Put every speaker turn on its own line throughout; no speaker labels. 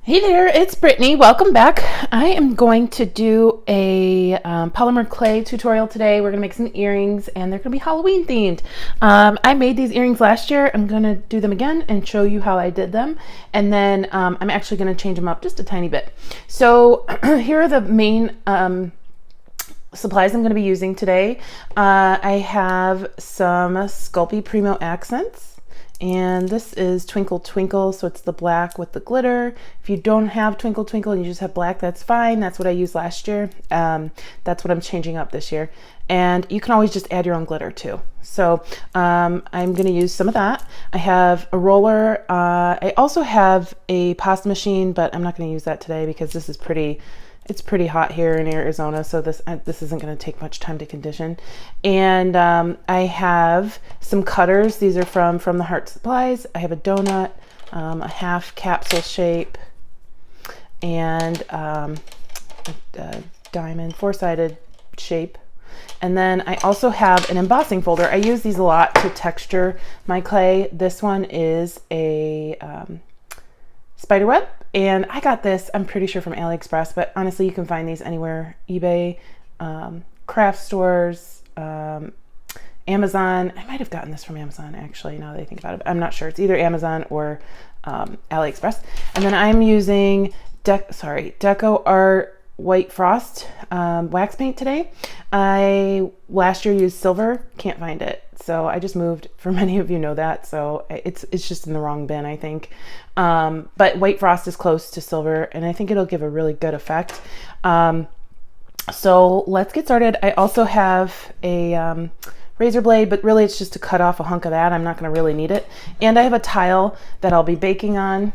Hey there, it's Brittany. Welcome back. I am going to do a polymer clay tutorial today. We're going to make some earrings and they're going to be Halloween themed. I made these earrings last year. I'm going to do them again and show you how I did them. And then I'm actually going to change them up just a tiny bit. So here are the main supplies I'm going to be using today. I have some Sculpey Primo accents. And this is Twinkle Twinkle, so it's the black with the glitter. If you don't have Twinkle Twinkle and you just have black, that's fine. That's what I used last year. That's what I'm changing up this year. And you can always just add your own glitter too. So I'm gonna use some of that. I have a roller. I also have a pasta machine, but I'm not gonna use that today because this is it's pretty hot here in Arizona, so this isn't going to take much time to condition. And I have some cutters. These are from the Heart Supplies. I have a donut, a half capsule shape, and a diamond four-sided shape. And then I also have an embossing folder. I use these a lot to texture my clay. This one is a spider web, and I got this, I'm pretty sure, from AliExpress, but honestly you can find these anywhere. eBay, craft stores, Amazon. I might have gotten this from Amazon actually, now that I think about it. I'm not sure. It's either Amazon or AliExpress. And then I'm using Deco Art White Frost wax paint today. I last year used silver, can't find it, so I just moved. For many of you know that, so it's just in the wrong bin, I think. But White Frost is close to silver, and I think it'll give a really good effect. So let's get started. I also have a razor blade, but really it's just to cut off a hunk of that. I'm not going to really need it. And I have a tile that I'll be baking on,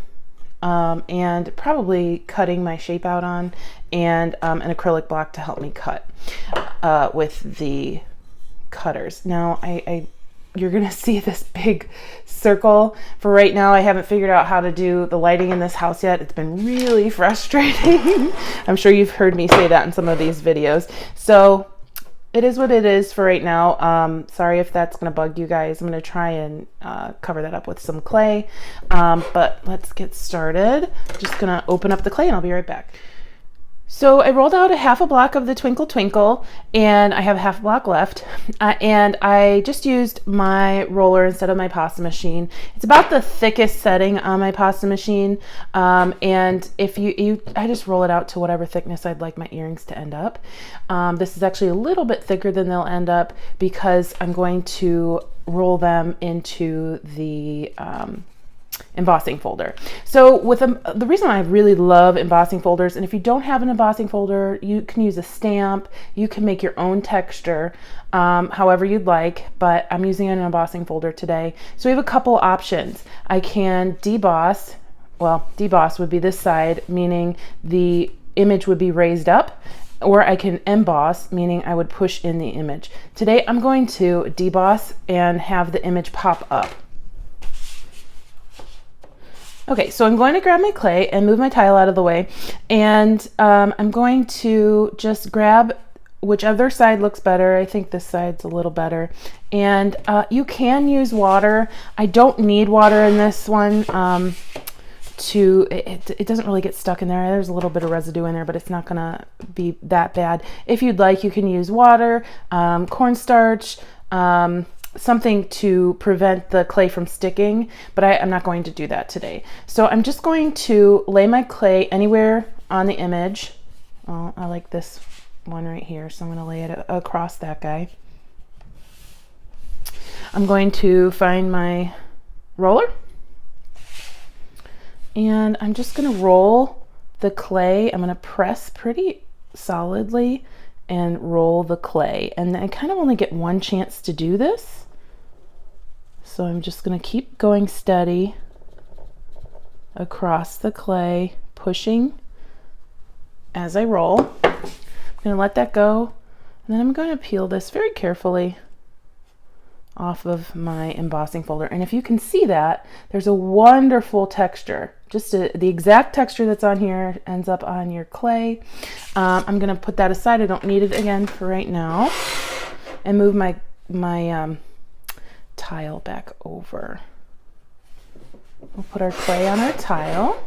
and probably cutting my shape out on, and an acrylic block to help me cut with the cutters. Now you're gonna see this big circle. For right now, I haven't figured out how to do the lighting in this house yet. It's been really frustrating. I'm sure you've heard me say that in some of these videos. So it is what it is for right now. Sorry if that's gonna bug you guys. I'm gonna try and cover that up with some clay. But let's get started. Just gonna open up the clay and I'll be right back. So I rolled out a half a block of the Twinkle Twinkle, and I have a half a block left. And I just used my roller instead of my pasta machine. It's about the thickest setting on my pasta machine. And if I just roll it out to whatever thickness I'd like my earrings to end up. This is actually a little bit thicker than they'll end up because I'm going to roll them into the embossing folder. So with the reason I really love embossing folders, and if you don't have an embossing folder, you can use a stamp, you can make your own texture, however you'd like, but I'm using an embossing folder today. So we have a couple options. I can deboss. Well, deboss would be this side, meaning the image would be raised up, or I can emboss, meaning I would push in the image. Today I'm going to deboss and have the image pop up. Okay, so I'm going to grab my clay and move my tile out of the way, and I'm going to just grab whichever side looks better. I think this side's a little better. And you can use water. I don't need water in this one. It doesn't really get stuck in there. There's a little bit of residue in there, but it's not gonna be that bad. If you'd like, you can use water, cornstarch, something to prevent the clay from sticking, but I'm not going to do that today. So I'm just going to lay my clay anywhere on the image. Well, I like this one right here, so I'm going to lay it across that guy. I'm going to find my roller, and I'm just going to roll the clay. I'm going to press pretty solidly and roll the clay, and I kind of only get one chance to do this. So I'm just going to keep going steady across the clay, pushing as I roll. I'm going to let that go, and then I'm going to peel this very carefully off of my embossing folder. And if you can see that, there's a wonderful texture. Just the exact texture that's on here ends up on your clay. I'm going to put that aside. I don't need it again for right now, and move my tile back over. We'll put our clay on our tile.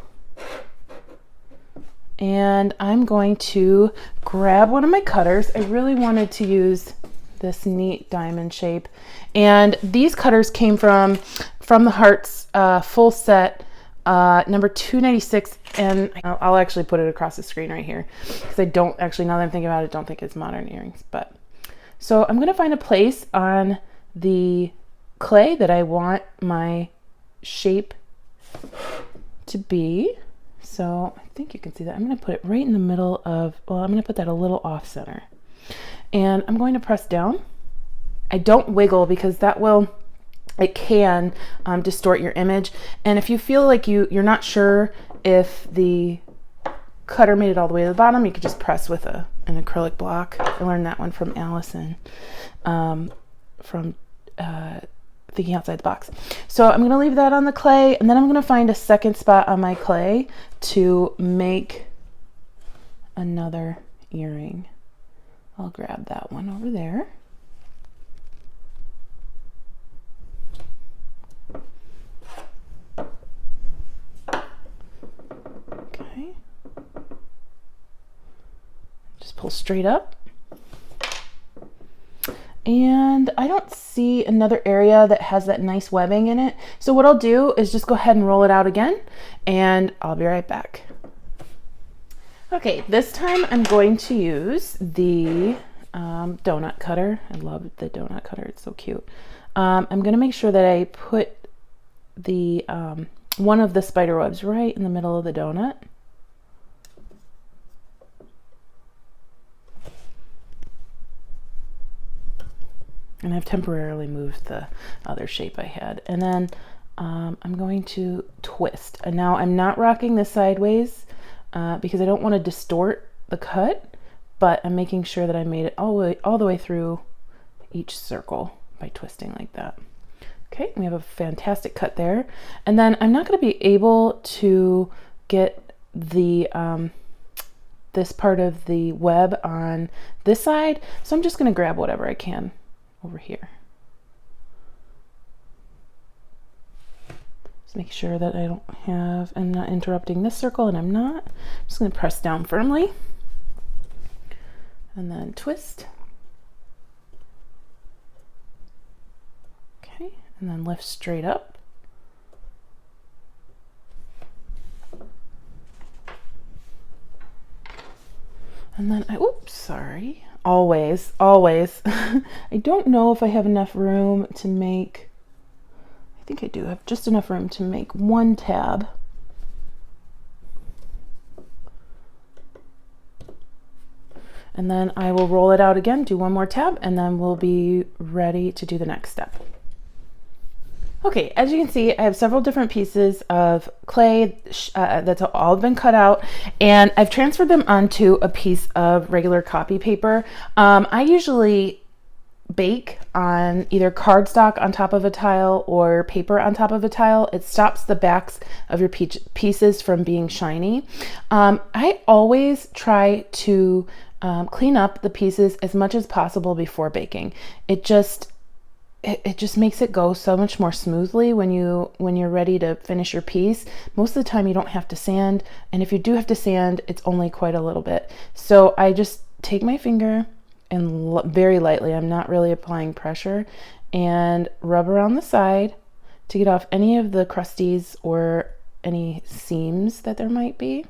And I'm going to grab one of my cutters. I really wanted to use this neat diamond shape. And these cutters came from the Hearts full set, number 296. And I'll actually put it across the screen right here, because I don't actually, now that I'm thinking about it, don't think it's modern earrings. But so I'm going to find a place on the clay that I want my shape to be. So I think you can see that. I'm going to put it right in the middle of, well, I'm going to put that a little off center. And I'm going to press down. I don't wiggle because that will, it can distort your image. And if you feel like you're not sure if the cutter made it all the way to the bottom, you could just press with an acrylic block. I learned that one from Allison from Thinking Outside the Box. So I'm going to leave that on the clay, and then I'm going to find a second spot on my clay to make another earring. I'll grab that one over there. Okay. Just pull straight up. And I don't see another area that has that nice webbing in it. So what I'll do is just go ahead and roll it out again, and I'll be right back. Okay, this time I'm going to use the donut cutter. I love the donut cutter, it's so cute. I'm going to make sure that I put the one of the spider webs right in the middle of the donut. And I've temporarily moved the other shape I had. And then I'm going to twist. And now I'm not rocking this sideways because I don't want to distort the cut, but I'm making sure that I made it all the way through each circle by twisting like that. Okay, we have a fantastic cut there. And then I'm not going to be able to get the this part of the web on this side, so I'm just going to grab whatever I can over here. Just make sure that I don't have, I'm not interrupting this circle, and I'm not. I'm just going to press down firmly and then twist. Okay, and then lift straight up. And then oops, sorry. Always. I don't know if I have enough room to make, I think I do have just enough room to make one tab. And then I will roll it out again, do one more tab, and then we'll be ready to do the next step. Okay, as you can see, I have several different pieces of clay that's all been cut out, and I've transferred them onto a piece of regular copy paper. I usually bake on either cardstock on top of a tile or paper on top of a tile. It stops the backs of your pieces from being shiny. I always try to clean up the pieces as much as possible before baking. It just makes it go so much more smoothly when you're ready to finish your piece. Most of the time you don't have to sand, and if you do have to sand, it's only quite a little bit. So I just take my finger and very lightly, I'm not really applying pressure, and rub around the side to get off any of the crusties or any seams that there might be.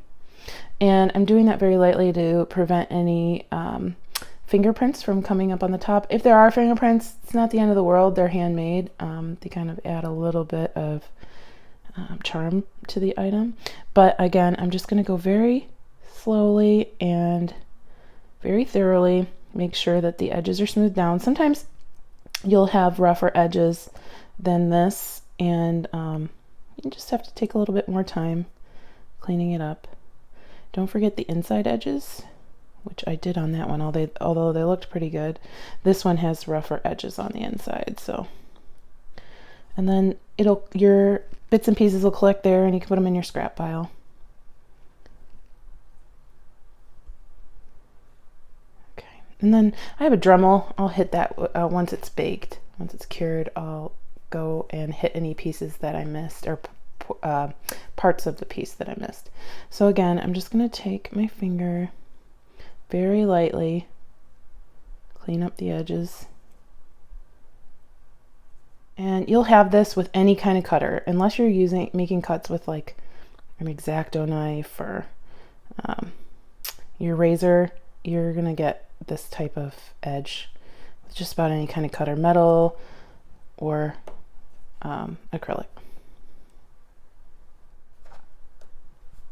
And I'm doing that very lightly to prevent any fingerprints from coming up on the top. If there are fingerprints, it's not the end of the world. They're handmade. They kind of add a little bit of charm to the item. But again, I'm just going to go very slowly and very thoroughly, make sure that the edges are smoothed down. Sometimes you'll have rougher edges than this, and you just have to take a little bit more time cleaning it up. Don't forget the inside edges, which I did on that one, although they looked pretty good. This one has rougher edges on the inside, so. And then your bits and pieces will collect there, and you can put them in your scrap pile. Okay, and then I have a Dremel. I'll hit that once it's baked. Once it's cured, I'll go and hit any pieces that I missed or parts of the piece that I missed. So again, I'm just going to take my finger very lightly, clean up the edges. And you'll have this with any kind of cutter, unless you're making cuts with like an X-Acto knife or your razor. You're gonna get this type of edge with just about any kind of cutter, metal or acrylic.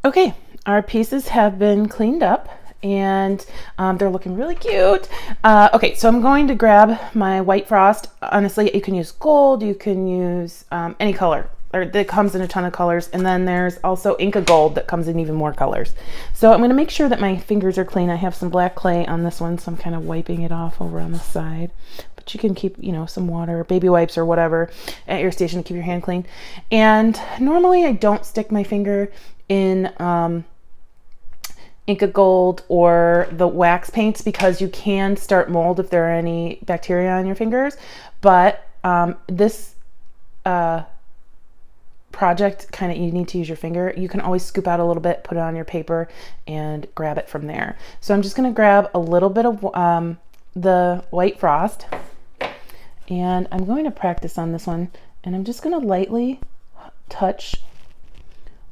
Okay, our pieces have been cleaned up and they're looking really cute. Okay, so I'm going to grab my white frost. Honestly, you can use gold, you can use any color, or that comes in a ton of colors. And then there's also Inca Gold that comes in even more colors. So I'm going to make sure that my fingers are clean. I have some black clay on this one, so I'm kind of wiping it off over on the side. But you can keep, you know, some water, baby wipes or whatever at your station to keep your hand clean. And normally I don't stick my finger in Inca Gold or the wax paints because you can start mold if there are any bacteria on your fingers. But this project, kind of, you need to use your finger. You can always scoop out a little bit, put it on your paper, and grab it from there. So I'm just going to grab a little bit of the white frost, and I'm going to practice on this one, and I'm just going to lightly touch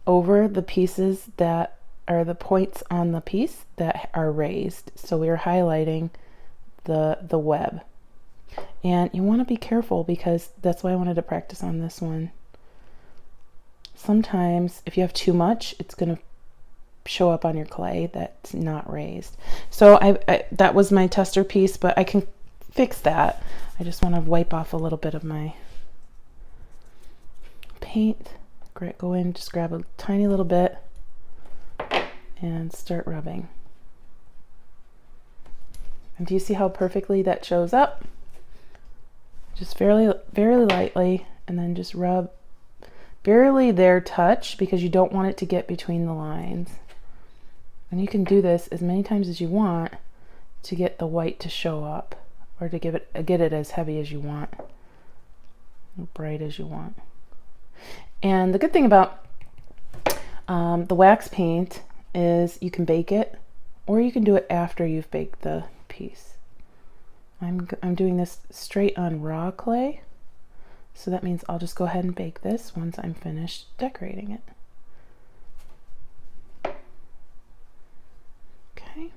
over the pieces that are the points on the piece that are raised. So we're highlighting the web, and you want to be careful because that's why I wanted to practice on this one. Sometimes if you have too much, it's going to show up on your clay that's not raised. So that was my tester piece, but I can fix that. I just want to wipe off a little bit of my paint. Go in, just grab a tiny little bit and start rubbing. And do you see how perfectly that shows up? Just very lightly, and then just rub. Barely there touch, because you don't want it to get between the lines. And you can do this as many times as you want to get the white to show up, or to get it as heavy as you want, as bright as you want. And the good thing about the wax paint is you can bake it, or you can do it after you've baked the piece. I'm doing this straight on raw clay, so that means I'll just go ahead and bake this once I'm finished decorating it. Okay.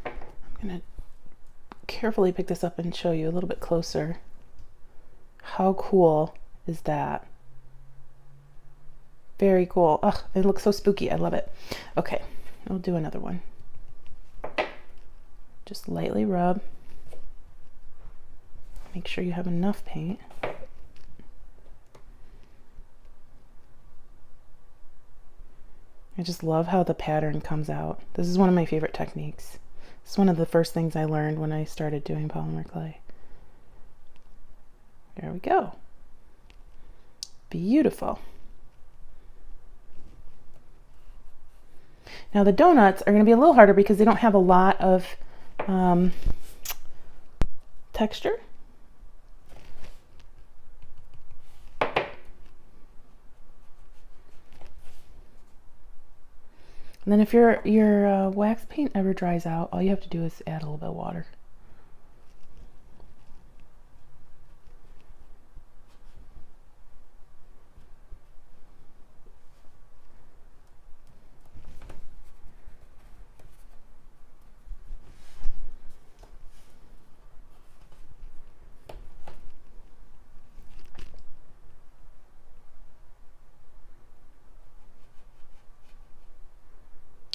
I'm gonna carefully pick this up and show you a little bit closer. How cool is that? Very cool. Ugh, it looks so spooky. I love it. Okay, I'll do another one. Just lightly rub. Make sure you have enough paint. I just love how the pattern comes out. This is one of my favorite techniques. It's one of the first things I learned when I started doing polymer clay. There we go. Beautiful. Now the donuts are going to be a little harder because they don't have a lot of texture. And then if your wax paint ever dries out, all you have to do is add a little bit of water.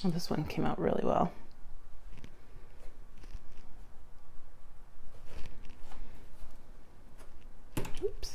Oh, this one came out really well. Oops.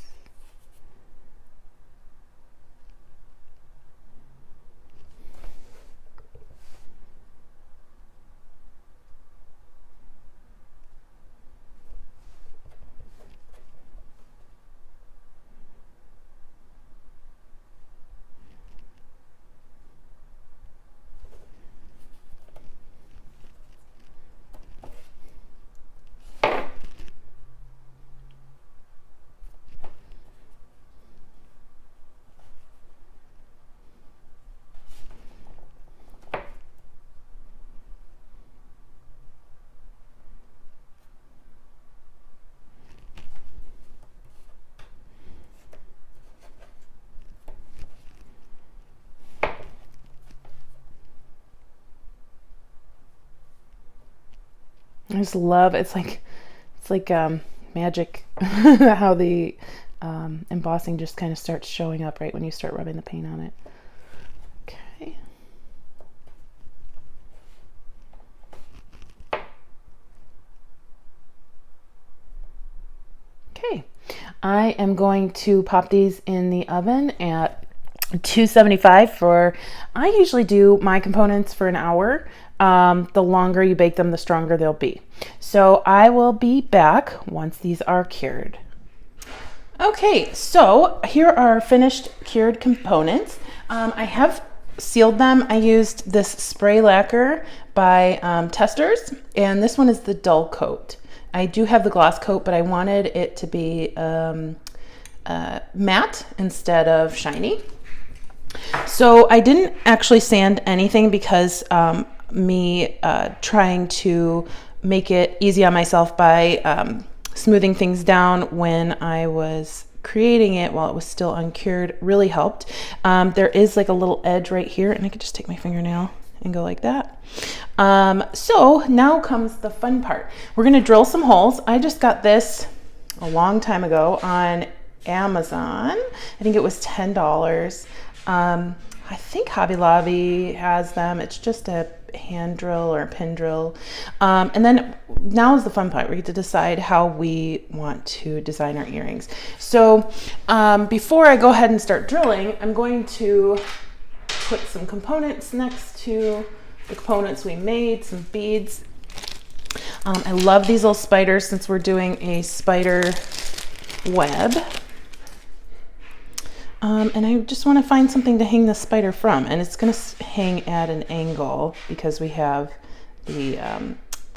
I just love, it's like magic how the embossing just kind of starts showing up right when you start rubbing the paint on it. Okay. Okay, I am going to pop these in the oven at 275 for, I usually do my components for an hour. The longer you bake them, the stronger they'll be. So I will be back once these are cured. Okay, so here are finished cured components. I have sealed them. I used this spray lacquer by Testers, and this one is the dull coat. I do have the gloss coat, but I wanted it to be matte instead of shiny. So I didn't actually sand anything because me trying to make it easy on myself by smoothing things down when I was creating it while it was still uncured really helped. There is like a little edge right here, and I could just take my fingernail and go like that. So now comes the fun part. We're gonna drill some holes. I just got this a long time ago on Amazon. I think it was $10. I think Hobby Lobby has them. It's just a hand drill or a pin drill. And then now is the fun part. We get to decide how we want to design our earrings. So before I go ahead and start drilling, I'm going to put some components next to the components we made, some beads. I love these little spiders since we're doing a spider web. And I just want to find something to hang the spider from, and it's going to hang at an angle because we have the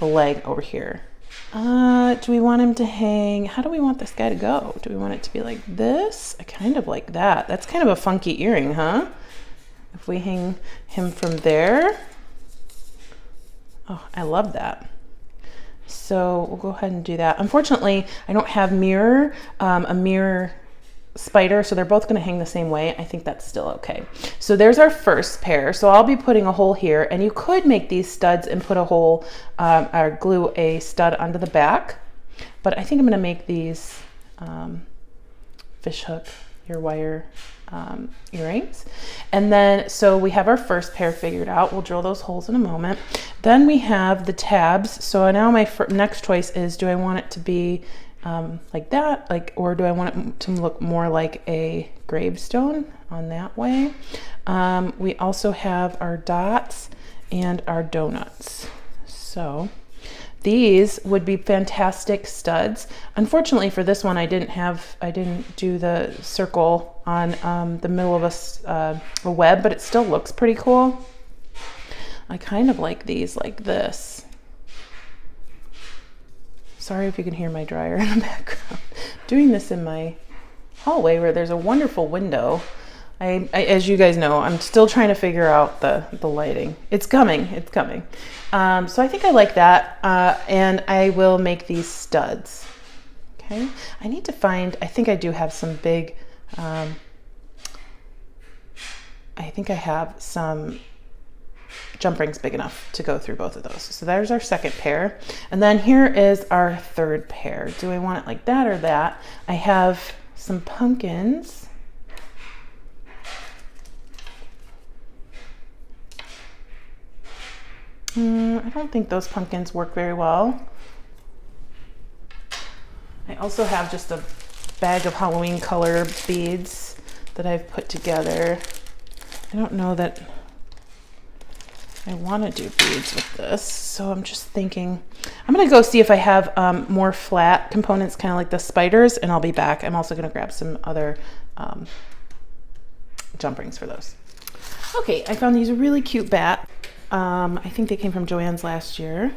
leg over here. Do we want him to hang? How do we want this guy to go? Do we want it to be like this? I kind of like that. That's kind of a funky earring, huh? If we hang him from there. Oh, I love that. So we'll go ahead and do that. Unfortunately, I don't have a mirror spider, so they're both going to hang the same way. I think that's still okay. So there's our first pair. So I'll be putting a hole here, and you could make these studs and put a hole or glue a stud onto the back, but I think I'm going to make these fish hook ear wire earrings. And then so we have our first pair figured out. We'll drill those holes in a moment. Then we have the tabs. So now my next choice is, do I want it to be like that, or do I want it to look more like a gravestone on that way? We also have our dots and our donuts. So these would be fantastic studs. Unfortunately for this one, I didn't do the circle on the middle of a web, but it still looks pretty cool. I kind of like these like this. Sorry if you can hear my dryer in the background. Doing this in my hallway where there's a wonderful window. I as you guys know, I'm still trying to figure out the lighting. It's coming, it's coming. So I think I like that, and I will make these studs. Okay, I need to find, I think I do have some big, I think I have some jump rings big enough to go through both of those. So there's our second pair. And then here is our third pair. Do I want it like that or that? I have some pumpkins. I don't think those pumpkins work very well. I also have just a bag of Halloween color beads that I've put together. I don't know that I want to do beads with this, so I'm just thinking I'm gonna go see if I have more flat components, kind of like the spiders, and I'll be back. I'm also gonna grab some other jump rings for those. Okay, I found these really cute bat. I think they came from Joann's last year,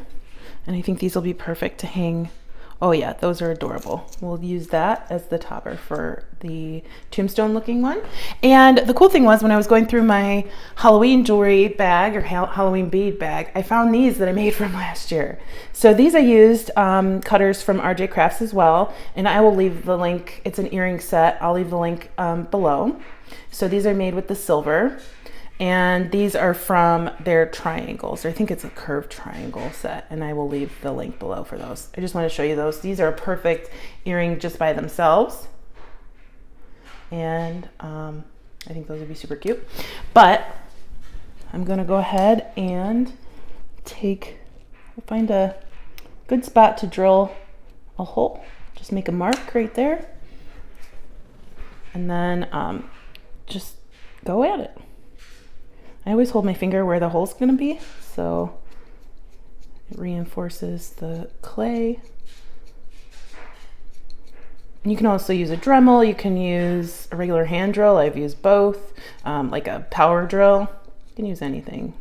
and I think these will be perfect to hang. Oh yeah, those are adorable. We'll use that as the topper for the tombstone looking one. And the cool thing was, when I was going through my Halloween jewelry bag or Halloween bead bag, I found these that I made from last year. So these I used cutters from RJ Crafts as well, and I will leave the link. It's an earring set. I'll leave the link below. So these are made with the silver. And these are from their triangles. I think it's a curved triangle set, and I will leave the link below for those. I just want to show you those. These are a perfect earring just by themselves. And I think those would be super cute. But I'm gonna go ahead and find a good spot to drill a hole. Just make a mark right there. And then just go at it. I always hold my finger where the hole's gonna be, so it reinforces the clay. And you can also use a Dremel, you can use a regular hand drill. I've used both, like a power drill. You can use anything.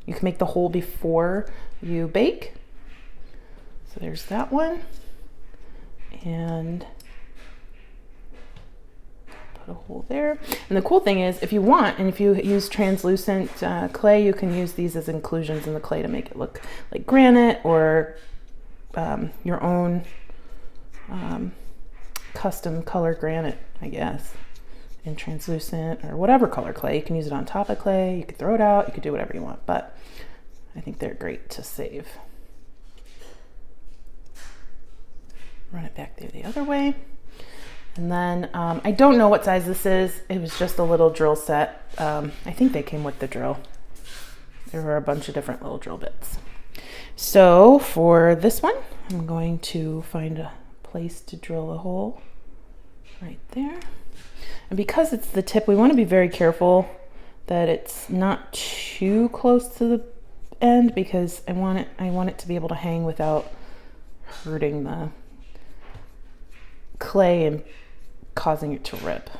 You can make the hole before you bake. So there's that one. And a hole there. And the cool thing is, if you want, and if you use translucent clay, you can use these as inclusions in the clay to make it look like granite, or your own custom color granite, I guess, in translucent or whatever color clay. You can use it on top of clay, you could throw it out, you could do whatever you want, but I think they're great to save. Run it back there the other way. And then I don't know what size this is. It was just a little drill set. I think they came with the drill. There were a bunch of different little drill bits. So for this one, I'm going to find a place to drill a hole right there. And because it's the tip, we want to be very careful that it's not too close to the end, because I want it to be able to hang without hurting the clay and causing it to rip.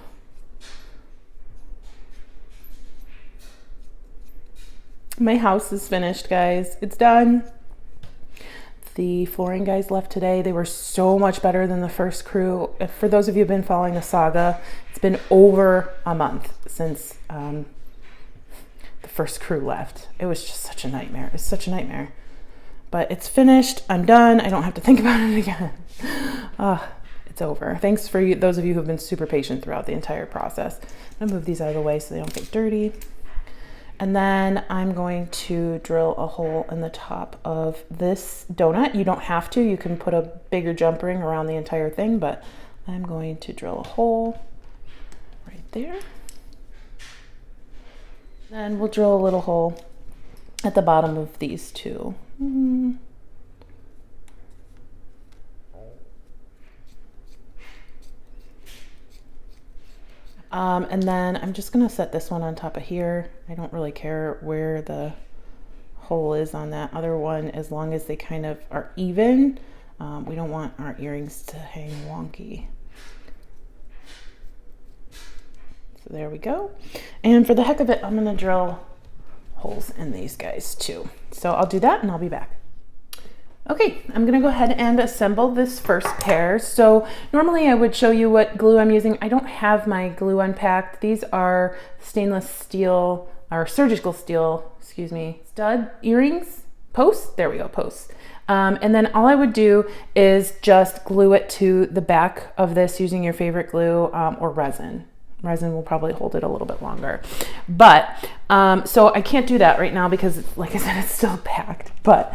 My house is finished, guys. It's done. The flooring guys left today. They were so much better than the first crew. For those of you who've been following the saga, it's been over a month since the first crew left. It was just such a nightmare. It's such a nightmare. But it's finished. I'm done. I don't have to think about it again. It's over. Thanks for those of you who have been super patient throughout the entire process. I'm gonna move these out of the way so they don't get dirty. And then I'm going to drill a hole in the top of this donut. You don't have to, you can put a bigger jump ring around the entire thing, but I'm going to drill a hole right there. Then we'll drill a little hole at the bottom of these two. And then I'm just gonna set this one on top of here. I don't really care where the hole is on that other one, as long as they kind of are even. We don't want our earrings to hang wonky. So there we go. And for the heck of it, I'm gonna drill holes in these guys too. So I'll do that and I'll be back. Okay, I'm gonna go ahead and assemble this first pair. So normally I would show you what glue I'm using. I don't have my glue unpacked. These are stainless steel, or surgical steel, excuse me, stud earrings, posts, there we go, posts. And then all I would do is just glue it to the back of this using your favorite glue, or resin. Resin will probably hold it a little bit longer. But, so I can't do that right now because, like I said, it's still packed, but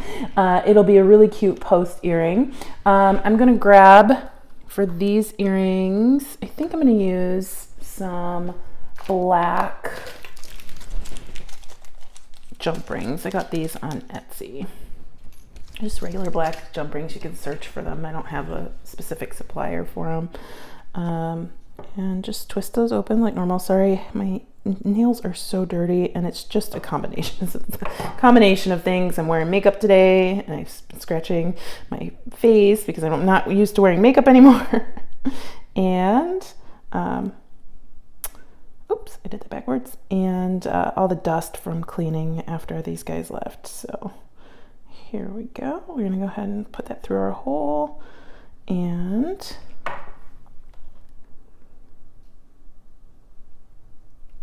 it'll be a really cute post earring. I'm gonna grab, for these earrings, I think I'm gonna use some black jump rings. I got these on Etsy. Just regular black jump rings, you can search for them. I don't have a specific supplier for them. And just twist those open like normal. Sorry, my nails are so dirty, and it's just a combination. It's a combination of things. I'm wearing makeup today, and I've been scratching my face because I'm not used to wearing makeup anymore. And, oops, I did that backwards. And all the dust from cleaning after these guys left. So here we go. We're gonna go ahead and put that through our hole, and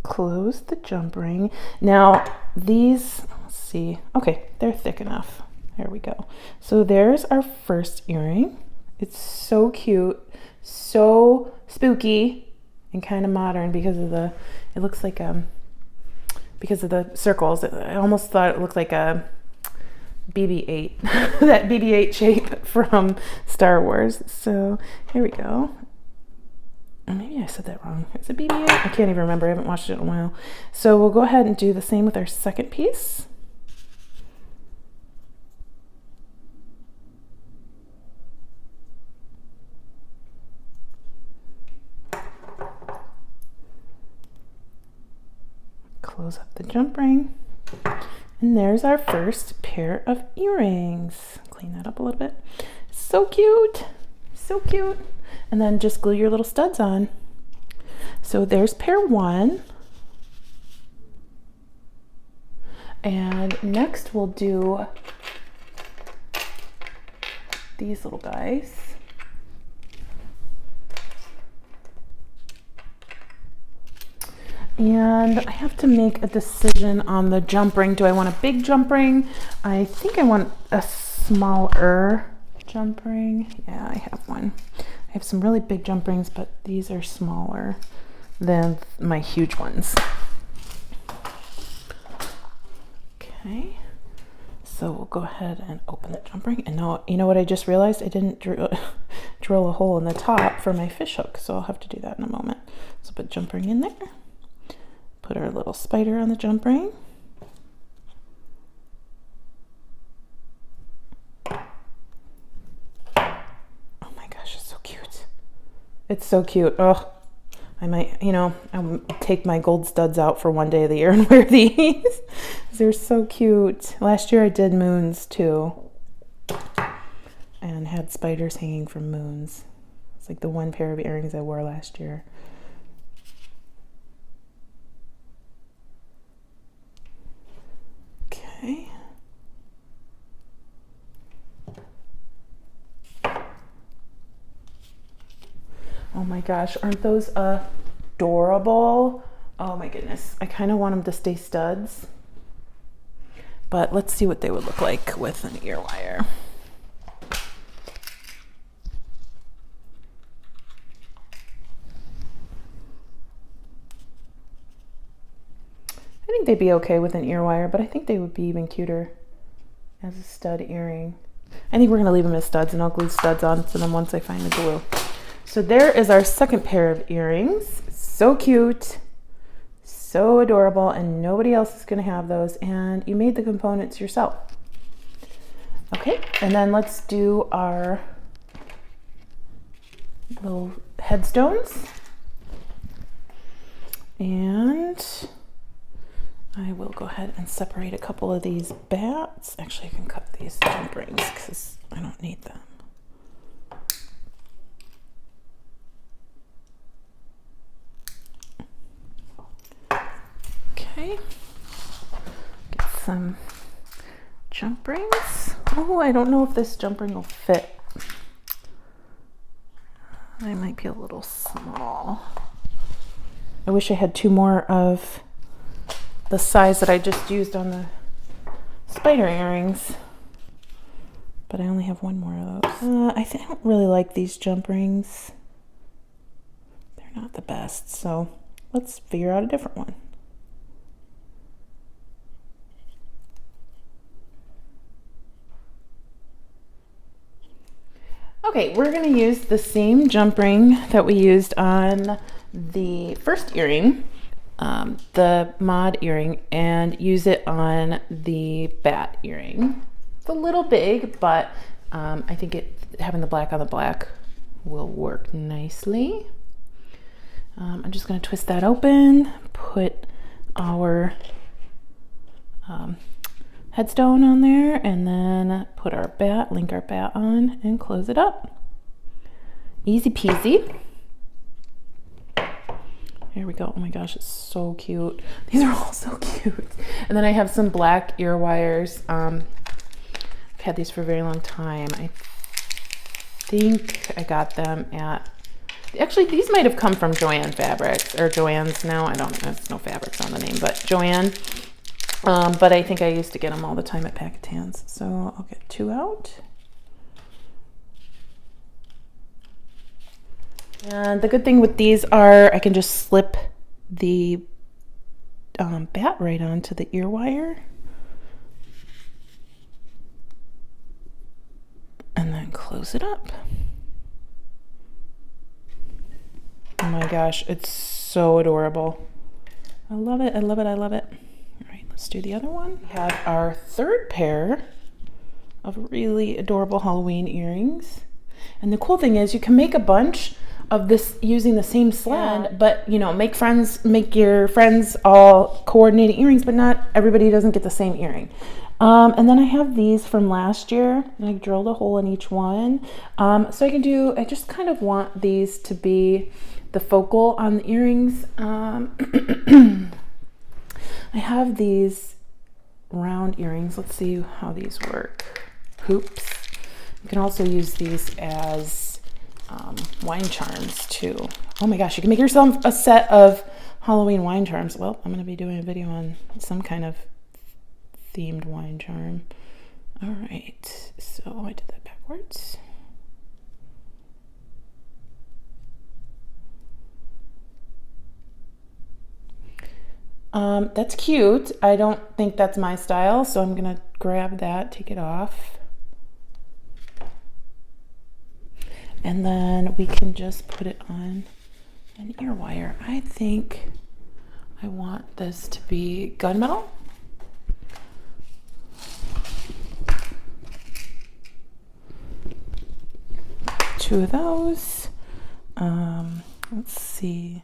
close the jump ring. Now these, let's see, okay, they're thick enough. There we go. So there's our first earring. It's so cute, so spooky, and kind of modern because of the, it looks like because of the circles. I almost thought it looked like a BB-8, that BB-8 shape from Star Wars. So here we go. Maybe I said that wrong. Is it BB-8? I can't even remember. I haven't watched it in a while. So we'll go ahead and do the same with our second piece. Close up the jump ring. And there's our first pair of earrings. Clean that up a little bit. So cute. So cute. And then just glue your little studs on. So there's pair one. And next we'll do these little guys. And I have to make a decision on the jump ring. Do I want a big jump ring? I think I want a smaller jump ring. Yeah, I have one. I have some really big jump rings, but these are smaller than my huge ones. Okay, so we'll go ahead and open the jump ring. And now, you know what I just realized? I didn't drill a hole in the top for my fish hook, so I'll have to do that in a moment. So put jump ring in there. Put our little spider on the jump ring. Oh my gosh, it's so cute. It's so cute. Oh, I might, you know, I'll take my gold studs out for one day of the year and wear these. They're so cute. Last year I did moons too. And had spiders hanging from moons. It's like the one pair of earrings I wore last year. Okay. Oh my gosh, aren't those adorable? Oh my goodness, I kind of want them to stay studs, but let's see what they would look like with an ear wire. I think they'd be okay with an ear wire, but I think they would be even cuter as a stud earring. I think we're gonna leave them as studs, and I'll glue studs on to them once I find the glue. So there is our second pair of earrings. So cute, so adorable, and nobody else is gonna have those, and you made the components yourself. Okay, and then let's do our little headstones. And I will go ahead and separate a couple of these bats. Actually, I can cut these jump rings because I don't need them. Okay, get some jump rings. Oh, I don't know if this jump ring will fit. They might be a little small. I wish I had two more of the size that I just used on the spider earrings, but I only have one more of those. I don't really like these jump rings. They're not the best, so let's figure out a different one. Okay, we're gonna use the same jump ring that we used on the first earring, the mod earring, and use it on the bat earring. It's a little big, but I think having the black on the black will work nicely. I'm just going to twist that open, put our headstone on there, and then put our bat, link our bat on, and close it up. Easy peasy. Here we go. Oh my gosh, it's so cute. These are all so cute. And then I have some black ear wires. I've had these for a very long time. I think I got them at, actually these might have come from Joann Fabrics, or Joann's now. I don't know, there's no fabrics on the name, but Joann. But I think I used to get them all the time at Packetans. So I'll get two out. And the good thing with these are I can just slip the bat right onto the ear wire. And then close it up. Oh my gosh, it's so adorable. I love it, I love it, I love it. All right, let's do the other one. We have our third pair of really adorable Halloween earrings. And the cool thing is you can make a bunch of this using the same sled, but you know, make your friends all coordinated earrings, but not everybody doesn't get the same earring. And then I have these from last year, and I drilled a hole in each one. So I just kind of want these to be the focal on the earrings. I have these round earrings. Let's see how these work. Hoops. You can also use these as wine charms too. Oh my gosh, you can make yourself a set of Halloween wine charms. Well, I'm going to be doing a video on some kind of themed wine charm. All right, so I did that backwards. That's cute. I don't think that's my style, so I'm gonna grab that, take it off. And then we can just put it on an ear wire. I think I want this to be gunmetal. Two of those. Let's see.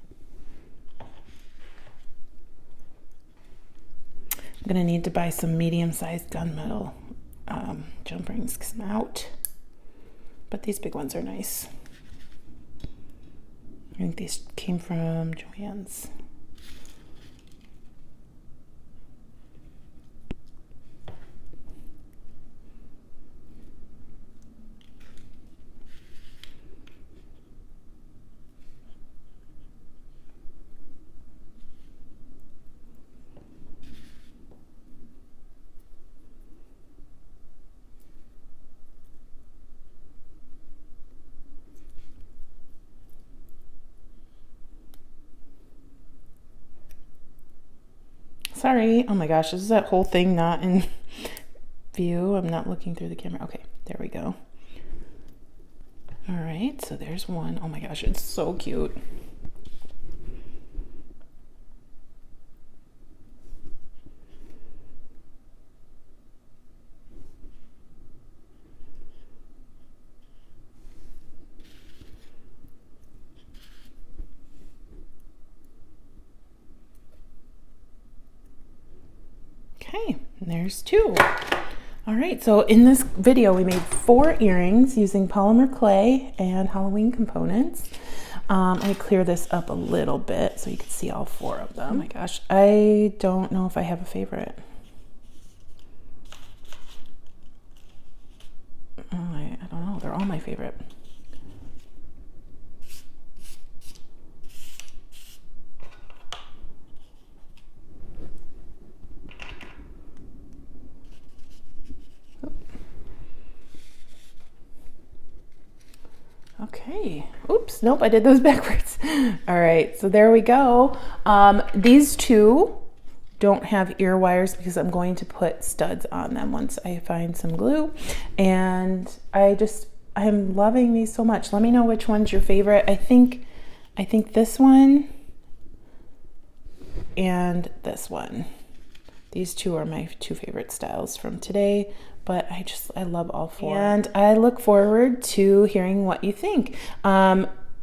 I'm gonna need to buy some medium-sized gunmetal jump rings because I'm out. But these big ones are nice. I think these came from Joann's. Sorry. Oh my gosh, is that whole thing not in view? I'm not looking through the camera. Okay, there we go. All right, so there's one. Oh my gosh, it's so cute. Okay, and there's two. All right, so in this video, we made 4 earrings using polymer clay and Halloween components. Let me clear this up a little bit so you can see all 4 of them. Oh my gosh, I don't know if I have a favorite. I don't know, they're all my favorite. Okay, oops, nope, I did those backwards. All right, so there we go. These 2 don't have ear wires because I'm going to put studs on them once I find some glue. And I'm loving these so much. Let me know which one's your favorite. I think this one and this one. These 2 are my 2 favorite styles from today, but I love all 4. And I look forward to hearing what you think.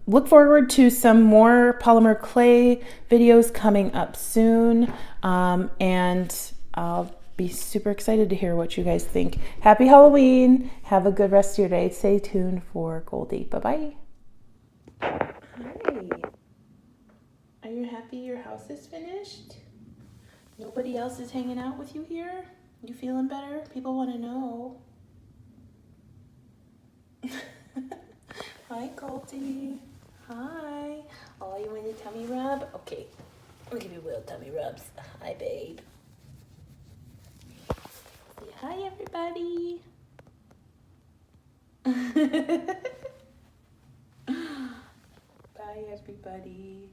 Look forward to some more polymer clay videos coming up soon. And I'll be super excited to hear what you guys think. Happy Halloween. Have a good rest of your day. Stay tuned for Goldie. Bye-bye. Hi. Are you happy your house is finished? Nobody else is hanging out with you here? You feeling better? People want to know. Hi, Goldie. Hi. Oh, you want a tummy rub? Okay. I'll give you little tummy rubs. Hi, babe. Say hi, everybody. Bye, everybody.